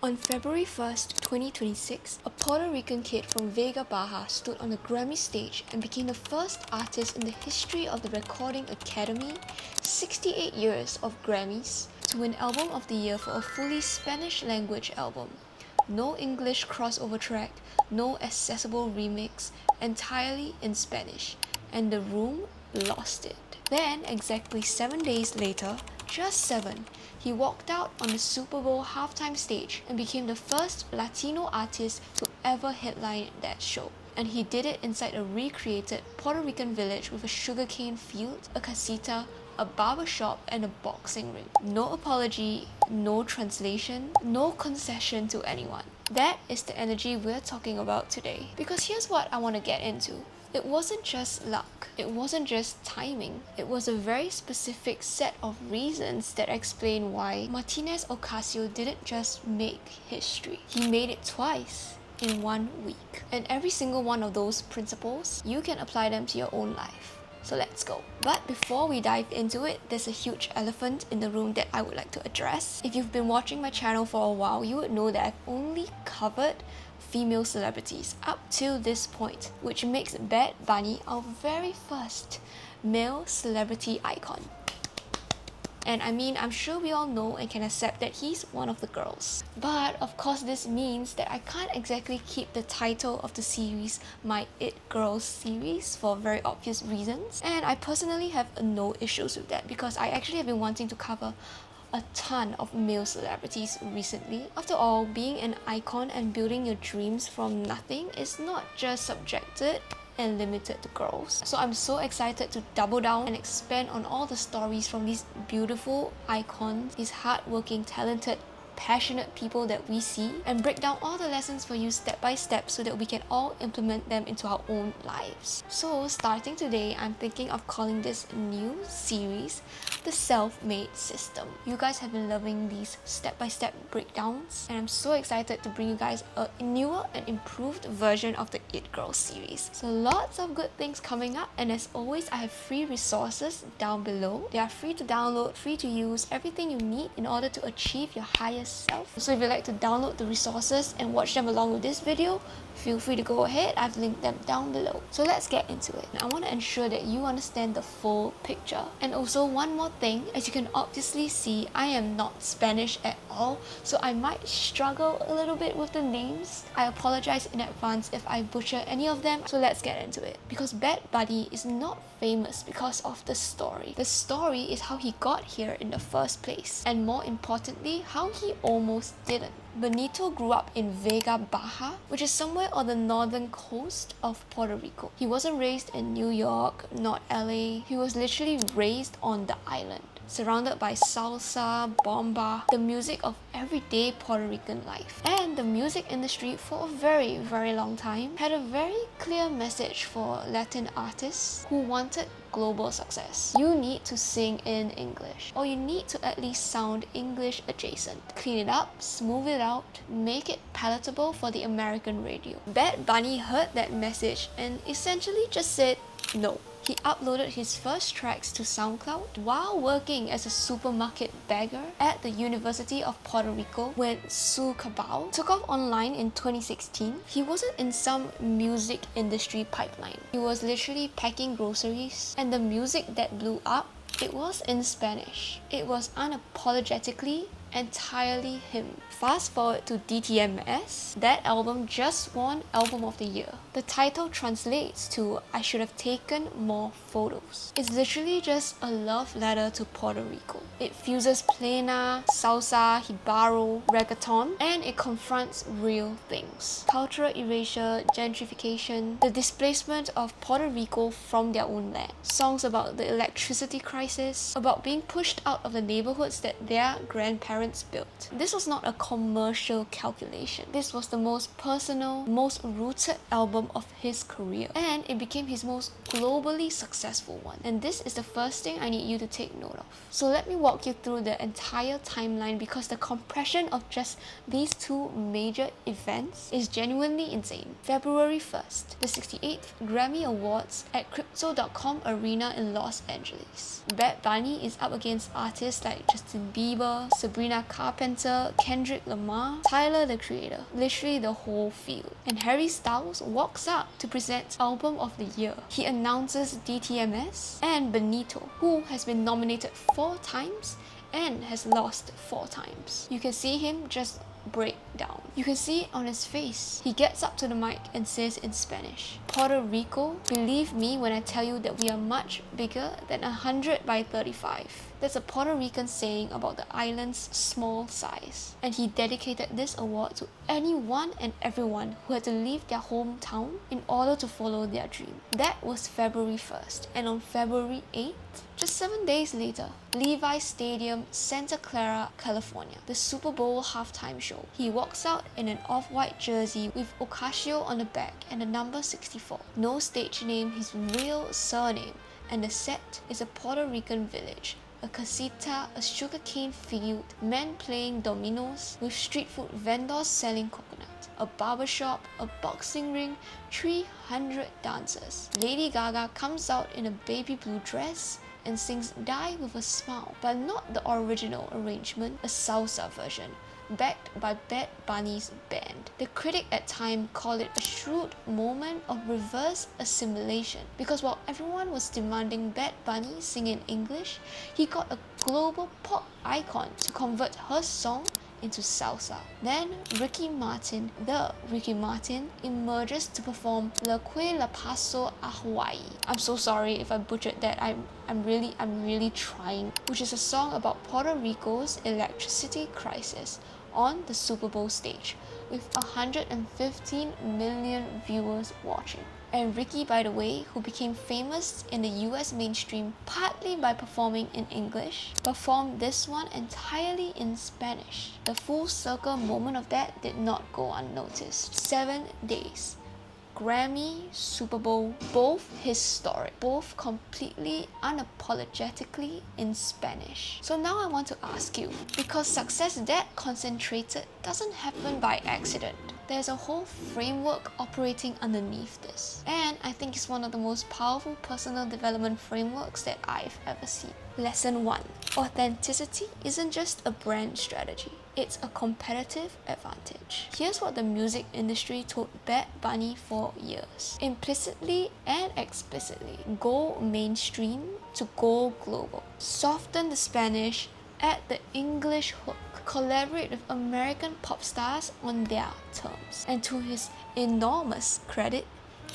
On February 1st, 2026, a Puerto Rican kid from Vega Baja stood on the Grammy stage and became the first artist in the history of the Recording Academy, 68 years of Grammys, to win Album of the Year for a fully Spanish language album. No English crossover track, no accessible remix, entirely in Spanish, and the room lost it. Then, exactly 7 days later, just 7, he walked out on the Super Bowl halftime stage and became the first Latino artist to ever headline that show. And he did it inside a recreated Puerto Rican village with a sugarcane field, a casita, a barbershop, and a boxing ring. No apology, no translation, no concession to anyone. That is the energy we're talking about today. Because here's what I want to get into. It wasn't just luck, it wasn't just timing, it was a very specific set of reasons that explain why Martinez Ocasio didn't just make history. He made it twice in 1 week. And every single one of those principles, you can apply them to your own life. So let's go. But before we dive into it, there's a huge elephant in the room that I would like to address. If you've been watching my channel for a while, you would know that I've only covered female celebrities up till this point, which makes Bad Bunny our very first male celebrity icon. And I mean, I'm sure we all know and can accept that he's one of the girls. But of course, this means that I can't exactly keep the title of the series my It Girls series for very obvious reasons. And I personally have no issues with that because I actually have been wanting to cover a ton of male celebrities recently. After all, being an icon and building your dreams from nothing is not just subjected and limited to girls. So I'm so excited to double down and expand on all the stories from these beautiful icons, these hardworking, talented, passionate people that we see, and break down all the lessons for you step by step so that we can all implement them into our own lives. So starting today, I'm thinking of calling this new series the Self-Made System. You guys have been loving these step-by-step breakdowns, and I'm so excited to bring you guys a newer and improved version of the It Girls series. So lots of good things coming up, and as always, I have free resources down below. They are free to download, free to use, everything you need in order to achieve your highest self. So if you'd like to download the resources and watch them along with this video, feel free to go ahead. I've linked them down below. So let's get into it. I want to ensure that you understand the full picture. And also one more thing, as you can obviously see, I am not Spanish at all, so I might struggle a little bit with the names. I apologize in advance if I butcher any of them. So let's get into it. Because Bad Bunny is not famous because of the story. The story is how he got here in the first place, and more importantly, how he almost didn't. Benito grew up in Vega Baja, which is somewhere on the northern coast of Puerto Rico. He wasn't raised in New York, not LA. He was literally raised on the island, surrounded by salsa, bomba, the music of everyday Puerto Rican life. And the music industry for a very, very long time had a very clear message for Latin artists who wanted global success. You need to sing in English, or you need to at least sound English adjacent. Clean it up, smooth it out, make it palatable for the American radio. Bad Bunny heard that message and essentially just said no. He uploaded his first tracks to SoundCloud while working as a supermarket bagger at the University of Puerto Rico when Su Cabal took off online in 2016. He wasn't in some music industry pipeline. He was literally packing groceries, and the music that blew up, it was in Spanish. It was unapologetically entirely him. Fast forward to DTMS, that album just won Album of the Year. The title translates to I should have taken more photos. It's literally just a love letter to Puerto Rico. It fuses plena, salsa, hibaro, reggaeton, and it confronts real things. Cultural erasure, gentrification, the displacement of Puerto Rico from their own land. Songs about the electricity crisis, about being pushed out of the neighborhoods that their grandparents built. This was not a commercial calculation. This was the most personal, most rooted album of his career, and it became his most globally successful one. And this is the first thing I need you to take note of. So let me walk you through the entire timeline, because the compression of just these two major events is genuinely insane. February 1st, the 68th Grammy Awards at Crypto.com Arena in Los Angeles. Bad Bunny is up against artists like Justin Bieber, Sabrina Sabrina Carpenter, Kendrick Lamar, Tyler the Creator, literally the whole field. And Harry Styles walks up to present Album of the Year. He announces DTMS and Benito, who has been nominated 4 times and has lost 4 times. You can see him just break down. You can see it on his face. He gets up to the mic and says in Spanish, "Puerto Rico, believe me when I tell you that we are much bigger than 100 by 35. That's a Puerto Rican saying about the island's small size. And he dedicated this award to anyone and everyone who had to leave their hometown in order to follow their dream. That was February 1st, and on February 8th, just 7 days later, Levi's Stadium, Santa Clara, California, the Super Bowl halftime show. He walks out in an off-white jersey with Ocasio on the back and the number 64. No stage name, his real surname, and the set is a Puerto Rican village. A casita, a sugarcane field, men playing dominoes, with street food vendors selling coconut, a barbershop, a boxing ring, 300 dancers. Lady Gaga comes out in a baby blue dress and sings Die with a Smile, but not the original arrangement, a salsa version, backed by Bad Bunny's band. The critic at time called it a shrewd moment of reverse assimilation, because while everyone was demanding Bad Bunny sing in English, he got a global pop icon to convert her song into salsa. Then Ricky Martin, the Ricky Martin, emerges to perform Le Que La Paso a Hawaii. I'm so sorry if I butchered that. I'm really trying. Which is a song about Puerto Rico's electricity crisis on the Super Bowl stage, with 115 million viewers watching. And Ricky, by the way, who became famous in the US mainstream partly by performing in English, performed this one entirely in Spanish. The full circle moment of that did not go unnoticed. 7 days. Grammy, Super Bowl, both historic, both completely unapologetically in Spanish. So now I want to ask you, because success that concentrated doesn't happen by accident. There's a whole framework operating underneath this. And I think it's one of the most powerful personal development frameworks that I've ever seen. Lesson 1. Authenticity isn't just a brand strategy. It's a competitive advantage. Here's what the music industry told Bad Bunny for years. Implicitly and explicitly, go mainstream to go global. Soften the Spanish, add the English hook. Collaborate with American pop stars on their terms. And to his enormous credit,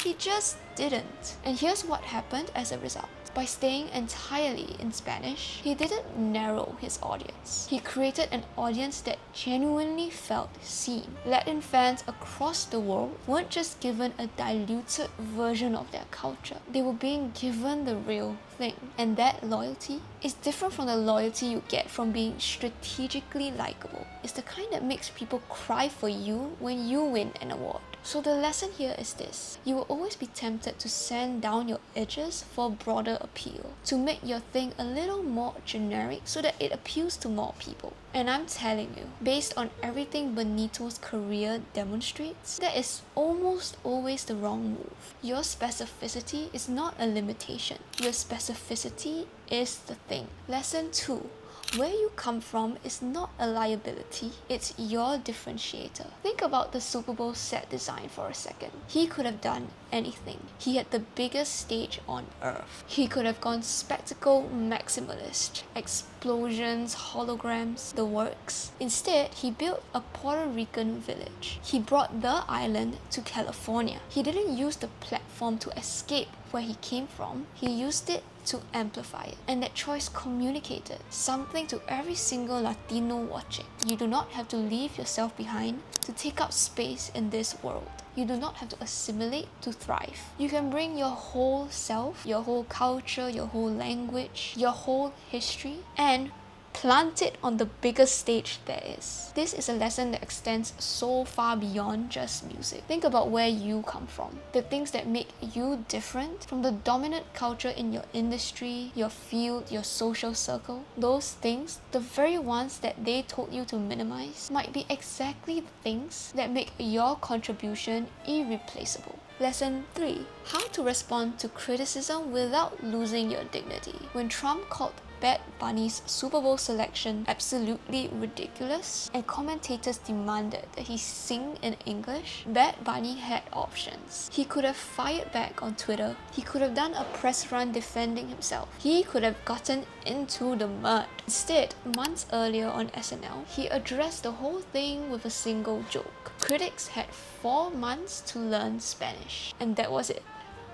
he just didn't. And here's what happened as a result. By staying entirely in Spanish, he didn't narrow his audience. He created an audience that genuinely felt seen. Latin fans across the world weren't just given a diluted version of their culture. They were being given the real thing. And that loyalty is different from the loyalty you get from being strategically likable. It's the kind that makes people cry for you when you win an award. So the lesson here is this. You will always be tempted to sand down your edges for broader appeal, to make your thing a little more generic so that it appeals to more people. And I'm telling you, based on everything Benito's career demonstrates, that is almost always the wrong move. Your specificity is not a limitation. Your specificity is the thing. Lesson 2. Where you come from is not a liability, it's your differentiator. Think about the Super Bowl set design for a second. He could have done anything. He had the biggest stage on earth. He could have gone spectacle maximalist, explosions, holograms, the works. Instead, he built a Puerto Rican village. He brought the island to California. He didn't use the platform to escape where he came from. He used it to amplify it. And that choice communicated something to every single Latino watching. You do not have to leave yourself behind to take up space in this world. You do not have to assimilate to thrive. You can bring your whole self, your whole culture, your whole language, your whole history, and plant it on the biggest stage there is. This is a lesson that extends so far beyond just music. Think about where you come from. The things that make you different from the dominant culture in your industry, your field, your social circle. Those things, the very ones that they told you to minimize, might be exactly the things that make your contribution irreplaceable. Lesson 3. How to respond to criticism without losing your dignity. When Trump called Bad Bunny's Super Bowl selection absolutely ridiculous and commentators demanded that he sing in English, Bad Bunny had options. He could have fired back on Twitter, he could have done a press run defending himself, he could have gotten into the mud. Instead, months earlier on SNL, he addressed the whole thing with a single joke. Critics had 4 months to learn Spanish, and that was it.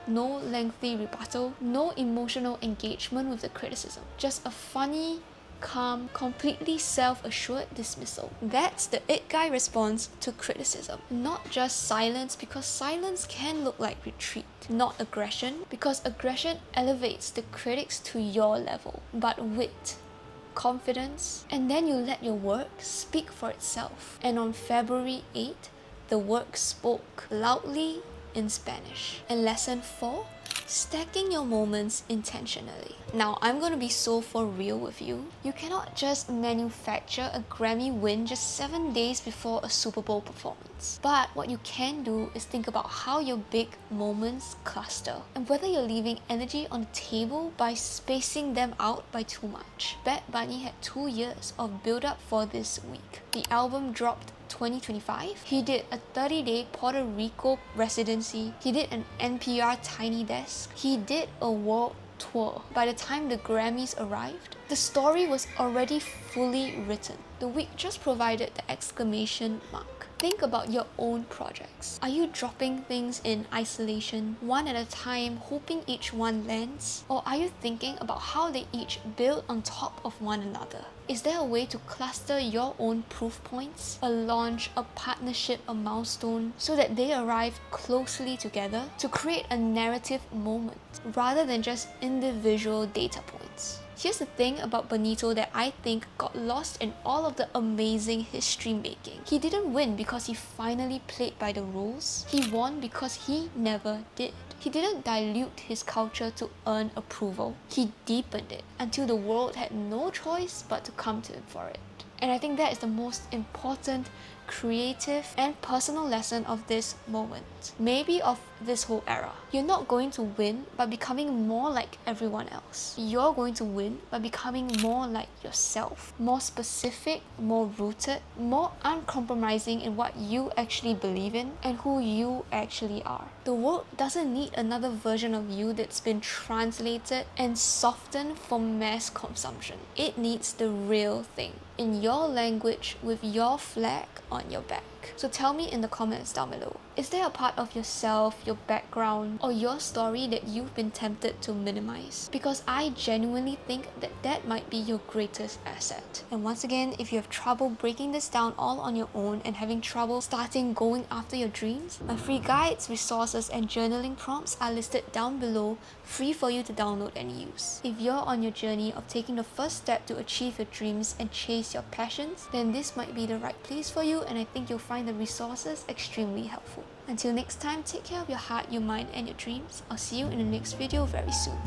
No lengthy rebuttal, no emotional engagement with the criticism, just a funny, calm, completely self-assured dismissal. That's the it guy response to criticism. Not just silence, because silence can look like retreat. Not aggression, because aggression elevates the critics to your level. But wit, confidence, and then you let your work speak for itself. And on February 8th, the work spoke loudly in Spanish. And lesson 4, stacking your moments intentionally. Now, I'm going to be so for real with you. You cannot just manufacture a Grammy win just 7 days before a Super Bowl performance. But what you can do is think about how your big moments cluster and whether you're leaving energy on the table by spacing them out by too much. Bad Bunny had 2 years of build-up for this week. The album dropped 2025. He did a 30-day Puerto Rico residency. He did an NPR Tiny Desk. He did a world tour. By the time the Grammys arrived, the story was already fully written. The week just provided the exclamation mark. Think about your own projects. Are you dropping things in isolation, one at a time, hoping each one lands? Or are you thinking about how they each build on top of one another? Is there a way to cluster your own proof points? A launch, a partnership, a milestone, so that they arrive closely together to create a narrative moment, rather than just individual data points. Here's the thing about Benito that I think got lost in all of the amazing history making. He didn't win because he finally played by the rules. He won because he never did. He didn't dilute his culture to earn approval. He deepened it until the world had no choice but to come to him for it. And I think that is the most important, creative, and personal lesson of this moment. Maybe of this whole era. You're not going to win by becoming more like everyone else. You're going to win by becoming more like yourself. More specific, more rooted, more uncompromising in what you actually believe in and who you actually are. The world doesn't need another version of you that's been translated and softened for mass consumption. It needs the real thing, in your language, with your flag on your back. So tell me in the comments down below, is there a part of yourself, your background, or your story that you've been tempted to minimize? Because I genuinely think that that might be your greatest asset. And once again, if you have trouble breaking this down all on your own and having trouble starting going after your dreams, my free guides, resources, and journaling prompts are listed down below, free for you to download and use. If you're on your journey of taking the first step to achieve your dreams and chase your passions, then this might be the right place for you, and I think you'll find the resources extremely helpful. Until next time, take care of your heart, your mind, and your dreams. I'll see you in the next video very soon.